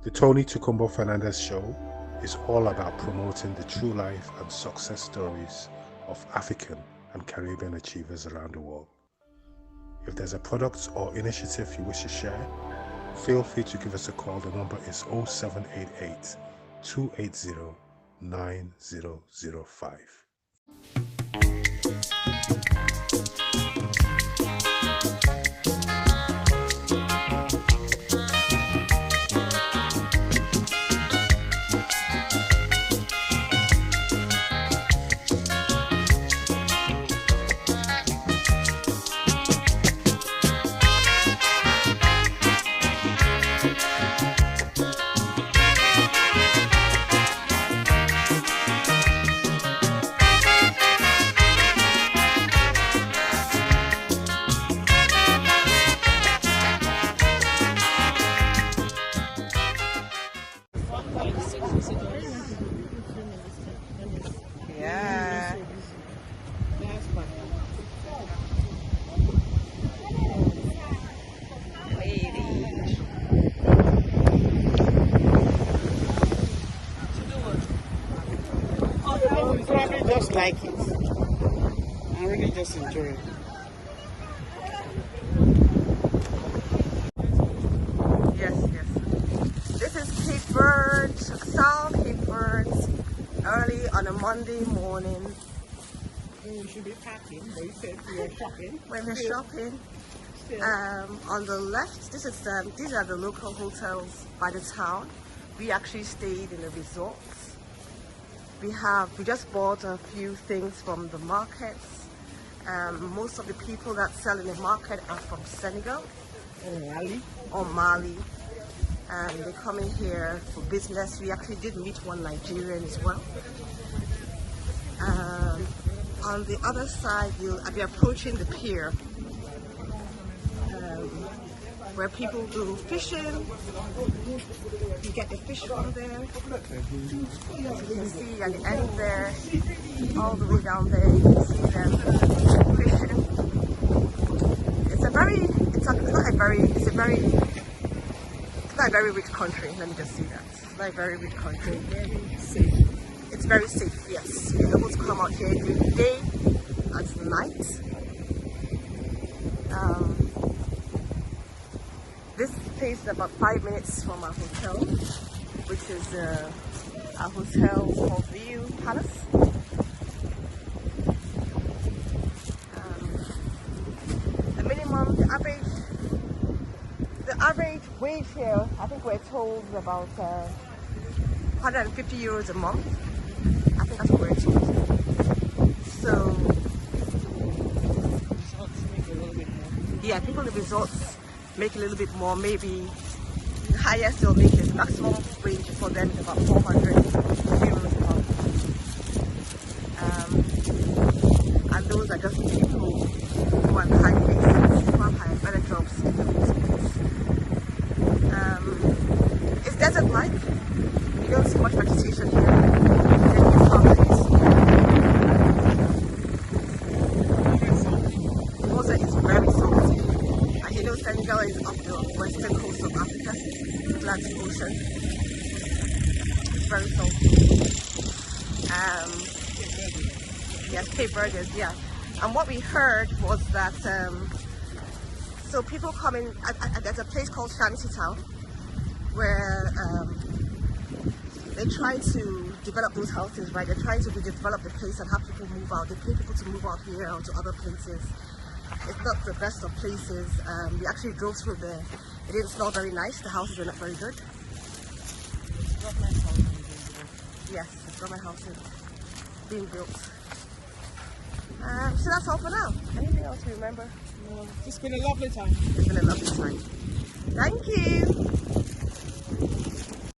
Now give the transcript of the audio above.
The Tony Tukumbo Fernandez Show is all about promoting the true life and success stories of African and Caribbean achievers around the world. If there's a product or initiative you wish to share, feel free to give us a call. The number is 0788 280 9005. Yeah. Lady. Probably just like it. I really just enjoy it. Yes, yes. This is Cape Verde, South Cape Verde, early on a Monday morning. You should be packing, but you said you were shopping. When we're shopping, on the left, this is these are the local hotels by the town. We actually stayed in the resorts. We just bought a few things from the markets. Most of the people that sell in the market are from Senegal or Mali. They come in here for business. We actually did meet one Nigerian as well. On the other side, you'll be approaching the pier, where people do fishing. You get the fish from there. You can see at the end there, all the way down there, you can see them fishing. It's not a very rich country. Let me just say that. It's not a very rich country. Very safe. It's very safe, yes. You're able to come out here during the day and night. This place is about 5 minutes from our hotel, which is our hotel called View Palace. The average wage here, I think we're told, is about 150 euros a month. I think that's what we're told. So, yeah, people in the resorts make a little bit more. Maybe the highest they'll make is maximum wage for them is about 400 euros a month. And those are just people who are in high places, who have higher, better jobs in the resorts. It's desert-like. You don't see much vegetation here. The water is very salty. And you know Senegal is up the western coast of Africa, Atlantic Ocean. It's very salty. Yes, Cape Verde, yeah. And what we heard was that so people come in, there's a place called Shanty Town where they try to develop those houses, right? They're trying to redevelop the place and have people move out. They pay people to move out here or to other places. It's not the best of places. We actually drove through there. It didn't smell very nice. The houses are not very good. Yes, the government houses being built. So that's all for now. Anything else you remember? It's been a lovely time. It's been a lovely time. Thank you.